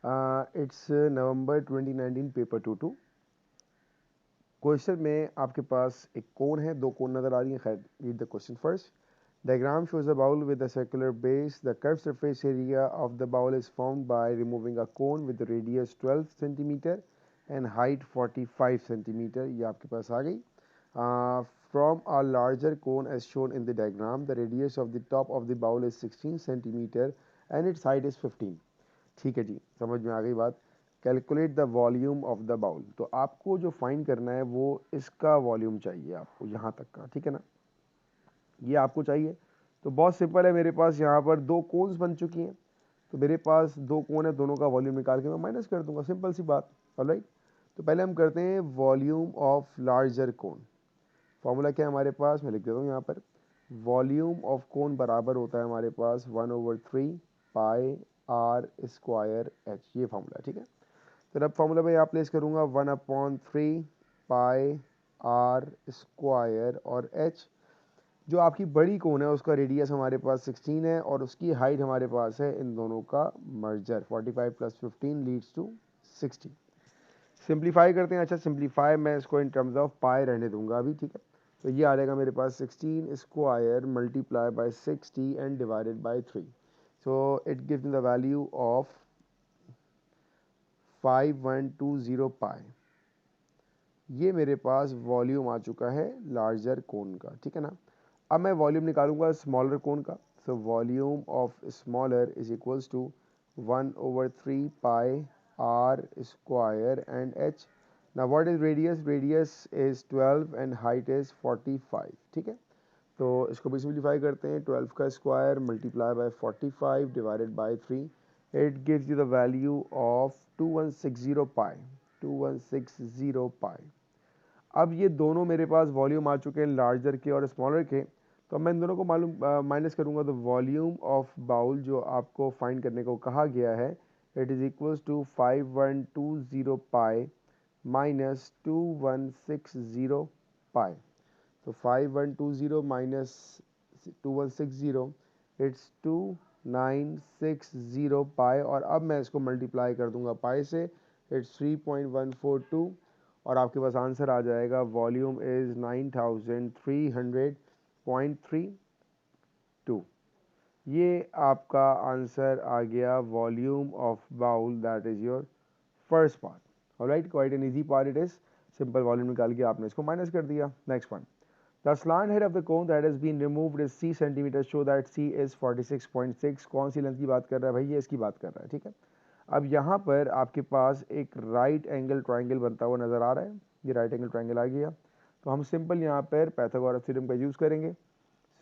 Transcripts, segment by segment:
It's November 2019 paper 2 question में आपके पास एक कोन है, दो कोन नजर आ रही है। खैर, read the question first. Diagram shows a bowl with a circular base. The curved surface area of the bowl is formed by removing a cone with the radius 12 centimeter and height 45 centimeter. ये आपके पास आ गई. From a larger cone as shown in the diagram, the radius of the top of the bowl is 16 centimeter and its height is 15. ठीक है जी, समझ में आ गई बात. Calculate the volume of the bowl. तो आपको जो फाइंड करना है वो इसका वॉल्यूम चाहिए आपको, यहाँ तक का. ठीक है ना, ये आपको चाहिए. तो बहुत सिंपल है, मेरे पास यहाँ पर दो कोन्स बन चुकी हैं, तो मेरे पास दो कोन है, दोनों का वॉल्यूम निकाल के मैं माइनस कर दूंगा. सिंपल सी बात. ऑलराइट, तो पहले हम करते हैं volume of larger cone. Formula क्या है हमारे पास, मैं लिख देता हूँ यहाँ पर. वॉल्यूम ऑफ कोन बराबर होता है हमारे पास 1/3 पाई आर स्क्वायर एच. ये फॉर्मूला है. ठीक है, तो अब फॉर्मूला में यहाँ प्लेस करूँगा 1/3 पाई आर स्क्वायर और एच. जो आपकी बड़ी कोन है उसका रेडियस हमारे पास 16 है और उसकी हाइट हमारे पास है इन दोनों का मर्जर. 45 + 15 leads to 60. सिंप्लीफाई करते हैं. अच्छा, सिंप्लीफाई मैं इसको इन टर्म्स ऑफ पाई रहने दूंगा अभी. ठीक है, तो ये आ जाएगा मेरे पास 16 square multiply by 60 and divided by 3. So it gives the value of 5120 पाई. ये मेरे पास वॉल्यूम आ चुका है लार्जर कोन का. ठीक है ना, अब मैं वॉल्यूम निकालूंगा स्मॉलर कोन का. So volume of smaller is equals to 1/3 pi R square and H. ना what is radius, radius is 12 and height is 45. ठीक है, तो इसको भी सिंप्लीफाई करते हैं. 12 का square multiply by 45 divided by 3. It gives you the value of 2160 पाई. 2160 पाई. अब ये दोनों मेरे पास वॉल्यूम आ चुके हैं लार्जर के और स्मॉलर के. तो मैं इन दोनों को मालूम माइनस करूंगा. तो वॉल्यूम ऑफ बाउल जो आपको फाइंड करने को कहा गया है, it is equals to 5120 pi minus 2160 pi. तो 5120 माइनस 2160 इट्स 2960 पाई. और अब मैं इसको मल्टीप्लाई कर दूंगा पाई से. इट्स 3.142 और आपके पास आंसर आ जाएगा. Volume is 9300.32. ये आपका आंसर आ गया, volume of bowl. That is your first part. Alright, quite an easy part it is. Simple volume निकाल के आपने इसको माइनस कर दिया. Next one. The slant height of the cone that has been removed is C centimetre. Show that C is 46.6. कौन C length की बात कर रहा है भाई, ये इसकी बात कर रहा है. ठीक है, अब यहाँ पर आपके पास एक राइट एंगल ट्राइंगल बनता हुआ नजर आ रहा है. ये राइट एंगल ट्राइंगल आ गया. तो हम सिंपल यहाँ पर पाइथागोरस थ्योरम का यूज़ करेंगे.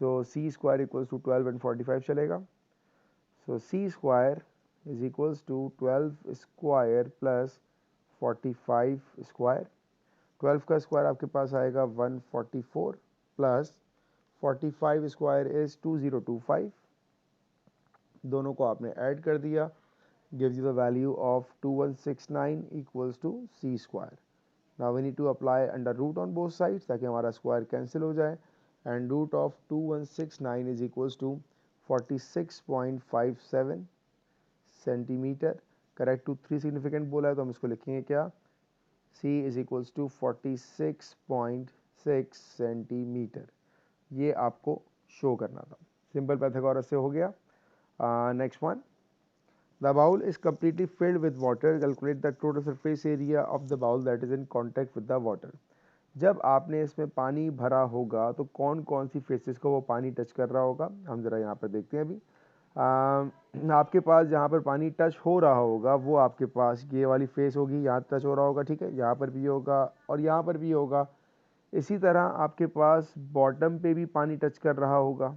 So C square equals to 12 and 45 चलेगा. So C square is equals to 12 square plus 45 square. 12 का स्क्वायर आपके पास आएगा 144 प्लस 45 स्क्वायर इज 2025. दोनों को आपने ऐड कर दिया, gives you the value of 2169 equals to C square. Now we need to apply under root on both sides ताकि हमारा स्क्वायर कैंसिल हो जाए. and root of 2169 is equals to 46.57 centimetre. Correct to 3 significant बोला है तो हम इसको लिखेंगे क्या, C is equals to 46.6 centimetre. ये आपको शो करना था. सिंपल पाइथागोरस से हो गया. Next one. The bowl is completely filled with water. Calculate the total surface area of the bowl that is in contact with the water. जब आपने इसमें पानी भरा होगा तो कौन कौन सी फेसेस को वो पानी टच कर रहा होगा, हम जरा यहाँ पर देखते हैं. अभी आपके पास जहाँ पर पानी टच हो रहा होगा वो आपके पास ये वाली फेस होगी, यहाँ टच हो रहा होगा. ठीक है, यहाँ पर भी होगा और यहाँ पर भी होगा. इसी तरह आपके पास बॉटम पे भी पानी टच कर रहा होगा.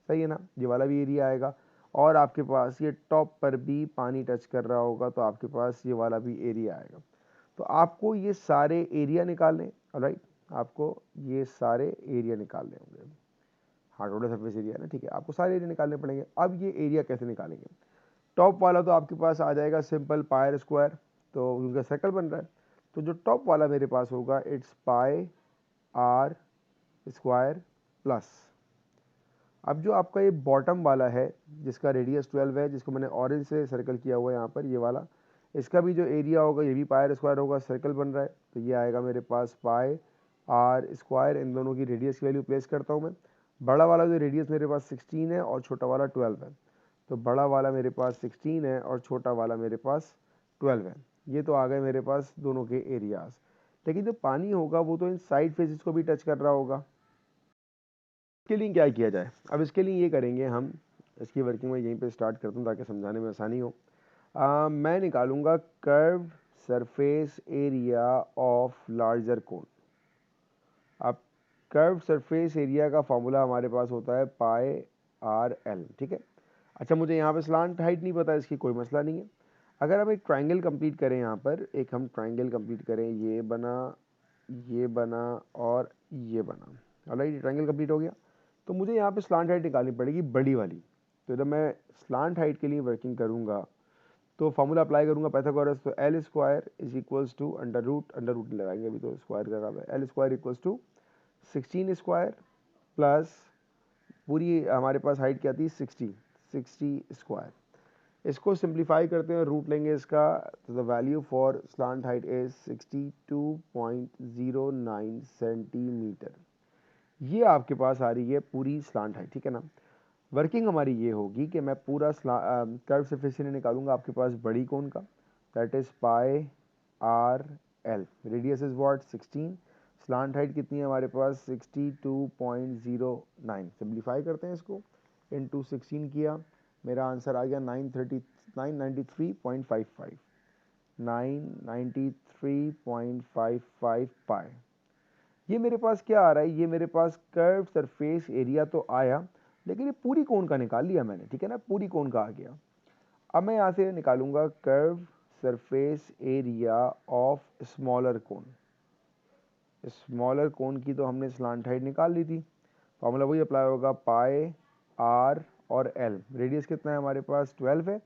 सही है ना, ये वाला भी एरिया आएगा. और आपके पास ये टॉप पर भी पानी टच कर रहा होगा तो आपके पास ये वाला भी एरिया आएगा. तो आपको ये सारे एरिया निकालने. राइट, आपको ये सारे एरिया निकालने होंगे. हाँ, टोटल सरफेस एरिया है ना. ठीक है, आपको सारे एरिया निकालने पड़ेंगे. अब ये एरिया कैसे निकालेंगे. टॉप वाला तो आपके पास आ जाएगा सिंपल पाई स्क्वायर, तो उनका सर्कल बन रहा है. तो जो टॉप वाला मेरे पास होगा it's pi R square plus अब जो आपका ये बॉटम वाला है जिसका रेडियस 12 है, जिसको मैंने ऑरेंज से सर्कल किया हुआ है यहाँ पर, ये वाला, इसका भी जो एरिया होगा ये भी पाई आर स्क्वायर होगा, सर्कल बन रहा है, तो ये आएगा मेरे पास पाई आर स्क्वायर। इन दोनों की रेडियस की वैल्यू प्लेस करता हूँ मैं। बड़ा वाला जो रेडियस मेरे पास 16 है और छोटा वाला 12 है, तो बड़ा वाला मेरे पास 16 है और छोटा वाला मेरे पास 12 है। ये तो आ गए मेरे पास दोनों के एरियाज। लेकिन जो पानी होगा वो तो इन साइड फेसेस को भी टच कर रहा होगा। इसके लिए क्या किया जाए? अब इसके लिए ये करेंगे हम, इसकी वर्किंग में यहीं पे स्टार्ट करता हूँ ताकि समझाने में आसानी हो। मैं निकालूंगा curve surface area of larger cone. अब कर्व सरफेस एरिया का फॉर्मूला हमारे पास होता है पाई आर एल, ठीक है। अच्छा, मुझे यहाँ पे स्लांट हाइट नहीं पता, इसकी कोई मसला नहीं है। अगर हम एक ट्रायंगल कंप्लीट करें, यहाँ पर एक हम ट्रायंगल कंप्लीट करें, ये बना, ये बना और ये बना, ऑलराइट, ट्रायंगल कंप्लीट हो गया। तो मुझे यहाँ पे स्लांट हाइट निकालनी पड़ेगी बड़ी वाली। तो जब मैं स्लांट हाइट के लिए वर्किंग करूँगा तो फॉर्मूला अप्लाई करूँगा पाइथागोरस, तो L square is equals to under root लगाएंगे अभी, तो स्क्वायर का काम है, L square equals to 16 square plus पूरी हमारे पास हाइट क्या थी 60 स्क्वायर। इसको सिंप्लीफाई करते हैं, रूट लेंगे इसका, तो the value for slant height is 62.09 centimetre. ये आपके पास आ रही है पूरी स्लांट हाइट, ठीक है ना। वर्किंग हमारी ये होगी कि मैं पूरा कर्व सरफेस एरिया निकालूंगा आपके पास बड़ी कोन का, that is pi R L, radius is what 16, slant height कितनी है हमारे पास 62.09। सिंप्लीफाई करते हैं इसको, इनटू 16 किया, मेरा आंसर आ गया 993.55, 993.55 पाई। ये मेरे पास क्या आ रहा है, ये मेरे पास कर्व सरफेस एरिया तो आया, लेकिन ये पूरी कोन का निकाल लिया मैंने, ठीक है ना, पूरी कोन का आ गया। अब मैं यहाँ से निकालूंगा curve surface area of smaller cone. Smaller cone की तो हमने स्लांट हाइट निकाल ली थी, फॉर्मूला वही अप्लाई होगा, पाई आर और एल, रेडियस कितना है हमारे पास 12 है,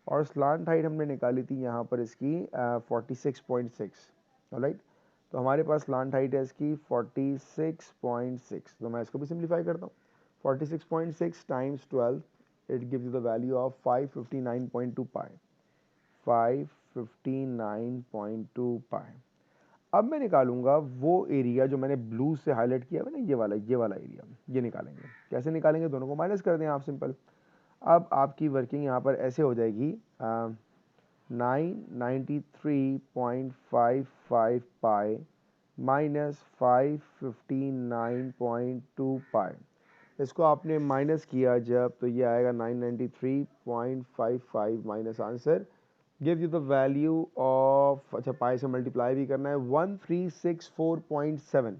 और स्लांट हाइट हमने निकाली थी यहाँ पर इसकी 46.6, राइट। तो हमारे पास स्लांट हाइट है इसकी 46.6, तो मैं इसको भी सिंप्लीफाई करता हूँ, 46.6 times 12, it gives you the value of 559.2 पाई, 559.2 पाई। अब मैं निकालूंगा वो एरिया जो मैंने ब्लू से हाईलाइट किया है ना, ये वाला एरिया, ये निकालेंगे। कैसे निकालेंगे? दोनों को माइनस कर दें आप, सिंपल। अब आपकी वर्किंग यहाँ पर ऐसे हो जाएगी, 993.55 पाई माइनस 559.2 पाई। इसको आपने माइनस किया जब, तो ये आएगा 993.55 minus answer give you the value of, अच्छा पाई से मल्टीप्लाई भी करना है, 1364.7,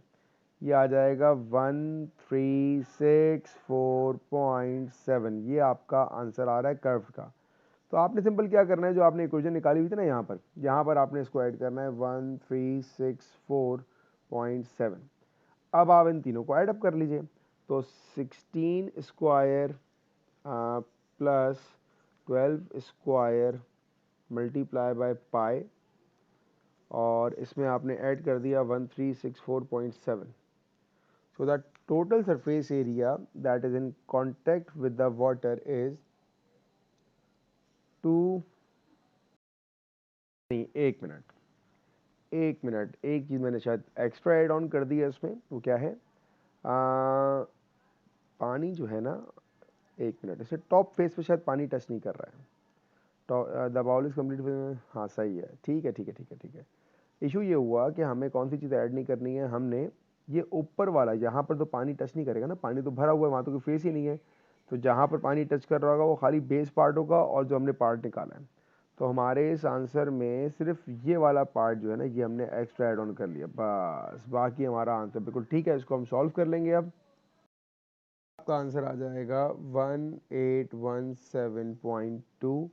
ये आ जाएगा 1364.7, ये आपका आंसर आ रहा है कर्व का। तो आपने सिंपल क्या करना है, जो आपने इक्वेशन निकाली हुई थी ना यहाँ पर आपने इसको ऐड करना है 1364.7। अब आप इन तीनों को ऐड अप कर लीजिए, तो 16 square plus 12 square multiply by pi, और इसमें आपने ऐड कर दिया 1364.7, so that total surface area that is in contact with the water is 2, नहीं एक मिनट, एक चीज़ मैंने शायद एक्स्ट्रा एड ऑन कर दी है इसमें, वो क्या है, पानी जो है ना, एक मिनट, इसे टॉप फेस पे शायद पानी टच नहीं कर रहा है, द बाउल इज कम्प्लीट, हाँ सही है, ठीक है ठीक है ठीक है ठीक है। इशू ये हुआ कि हमें कौन सी चीज़ ऐड नहीं करनी है, हमने ये ऊपर वाला, यहाँ पर तो पानी टच नहीं करेगा ना, पानी तो भरा हुआ है, वहाँ तो कोई फेस ही नहीं है, तो जहाँ पर पानी टच कर रहा होगा वो खाली बेस पार्ट होगा, और जो हमने पार्ट निकाला है, तो हमारे इस आंसर में सिर्फ ये वाला पार्ट जो है ना, ये हमने एक्स्ट्रा ऐड ऑन कर लिया, बस बाकी हमारा आंसर बिल्कुल ठीक है। इसको हम सॉल्व कर लेंगे। अब आपका आंसर आ जाएगा 1817.2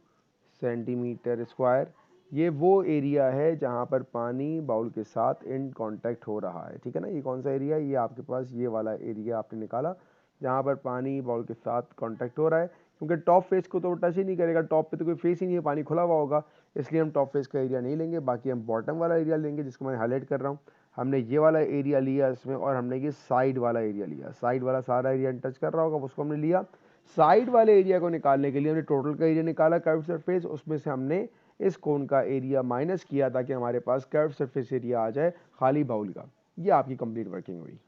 सेंटीमीटर स्क्वायर। ये वो एरिया है जहाँ पर पानी बाउल के साथ इन कांटेक्ट हो रहा है, ठीक है ना। ये कौन सा एरिया है? ये आपके पास ये वाला एरिया आपने निकाला जहाँ पर पानी बाउल के साथ कांटेक्ट हो रहा है। क्योंकि टॉप फेस को तो टच ही नहीं करेगा, टॉप पे तो कोई फेस ही नहीं है, पानी खुला हुआ होगा, इसलिए हम टॉप फेस का एरिया नहीं लेंगे। बाकी हम बॉटम वाला एरिया लेंगे, जिसको मैं हाईलाइट कर रहा हूँ। हमने ये वाला एरिया लिया इसमें, और हमने ये साइड वाला एरिया लिया, साइड वाला सारा एरिया टच कर रहा होगा, उसको हमने लिया। साइड वाले एरिया को निकालने के लिए हमने टोटल का एरिया निकाला कर्व सरफेस, उसमें से हमने इस कोन का एरिया माइनस किया ताकि हमारे पास कर्व सरफेस एरिया आ जाए खाली बाउल का। ये आपकी कंप्लीट वर्किंग हुई।